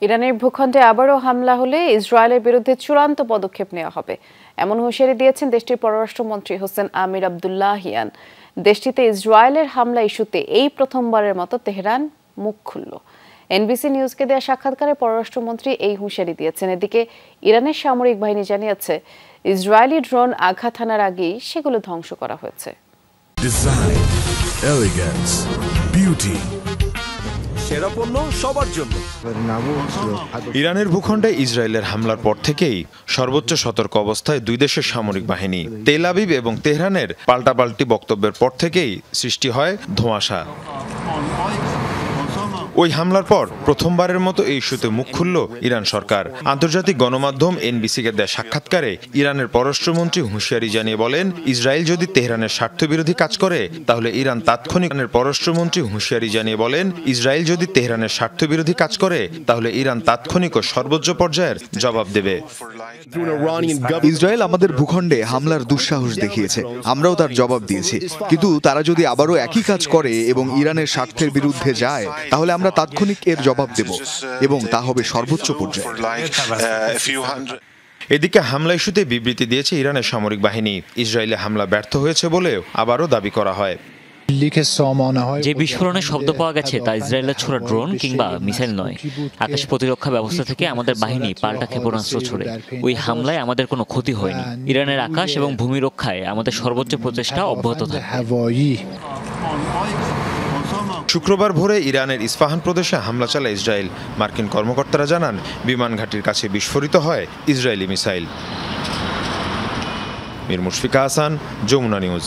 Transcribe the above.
ইরানের ভূখণ্ডে আবারও হামলা হলে ইসরায়েলের বিরুদ্ধে চূড়ান্ত পদক্ষেপ নেওয়া হবে, এমন হুঁশিয়ারি দিয়েছেন দেশটির পররাষ্ট্রমন্ত্রী হোসেন আমির আবদুল্লাহিয়ান। দেশটিতে ইসরায়েলের হামলা ইস্যুতে এই প্রথমবারের মতো তেহরান মুখ খুলল। এনবিসি নিউজকে দেওয়া সাক্ষাৎকারে পররাষ্ট্রমন্ত্রী এই হুঁশিয়ারি দিয়েছেন। এদিকে ইরানের সামরিক বাহিনী জানিয়েছে, ইসরায়েলি ড্রোন আঘাত হানার আগেই সেগুলো ধ্বংস করা হয়েছে। ডিজাইন, এলিগেন্স, বিউটি, সেরা পণ্য সবার জন্য। ইরানের ভূখণ্ডে ইসরায়েলের হামলার পর থেকেই সর্বোচ্চ সতর্ক অবস্থায় দুই দেশের সামরিক বাহিনী। তেল আবিব এবং তেহরানের পাল্টাপাল্টি বক্তব্যের পর থেকেই সৃষ্টি হয় ধোঁয়াশা। ওই হামলার পর প্রথমবারের মতো এই ইস্যুতে মুখ খুলল ইরান সরকার। আন্তর্জাতিক গণমাধ্যম এনবিসিকে দেয়া সাক্ষাৎকারে ইরানের পররাষ্ট্রমন্ত্রী হুঁশিয়ারি জানিয়ে বলেন, ইসরায়েল যদি তেহরানের স্বার্থবিরোধী কাজ করে তাহলে ইরান তাৎক্ষণিক। পররাষ্ট্রমন্ত্রী হুঁশিয়ারি জানিয়ে বলেন, ইসরায়েল যদি তেহরানের স্বার্থবিরোধী কাজ করে তাহলে ইরান তাৎক্ষণিক ও সর্বোচ্চ পর্যায়ের জবাব দেবে। ইসরায়েল আমাদের ভূখণ্ডে হামলার দুঃসাহস দেখিয়েছে, আমরাও তার জবাব দিয়েছি। কিন্তু তারা যদি আবারও একই কাজ করে এবং ইরানের স্বার্থের বিরুদ্ধে যায় তাহলে আমরা তাৎক্ষণিক এর জবাব দেব এবং তা হবে সর্বোচ্চ পর্যায়ে। এদিকে হামলা ইস্যুতে বিবৃতি দিয়েছে ইরানের সামরিক বাহিনী। ইসরায়েলে হামলা ব্যর্থ হয়েছে বলেও আবারও দাবি করা হয়। যে বিস্ফোরণের শব্দ পাওয়া গেছে তা ইসরায়েলের ছোড়া ড্রোন কিংবা মিসাইল নয়। আকাশ প্রতিরক্ষা ব্যবস্থা থেকে আমাদের বাহিনী পাল্টা ক্ষেপণাস্ত্র ছোড়ে। ওই হামলায় আমাদের কোনো ক্ষতি হয়নি। ইরানের আকাশ এবং ভূমি রক্ষায় আমাদের সর্বোচ্চ প্রচেষ্টা অব্যাহত থাকে। শুক্রবার ভোরে ইরানের ইস্পাহান প্রদেশে হামলা চালায় ইসরায়েল। মার্কিন কর্মকর্তারা জানান, বিমান ঘাঁটির কাছে বিস্ফোরিত হয় Israeli missile. Mir Mushfika Hasan, Jamuna news.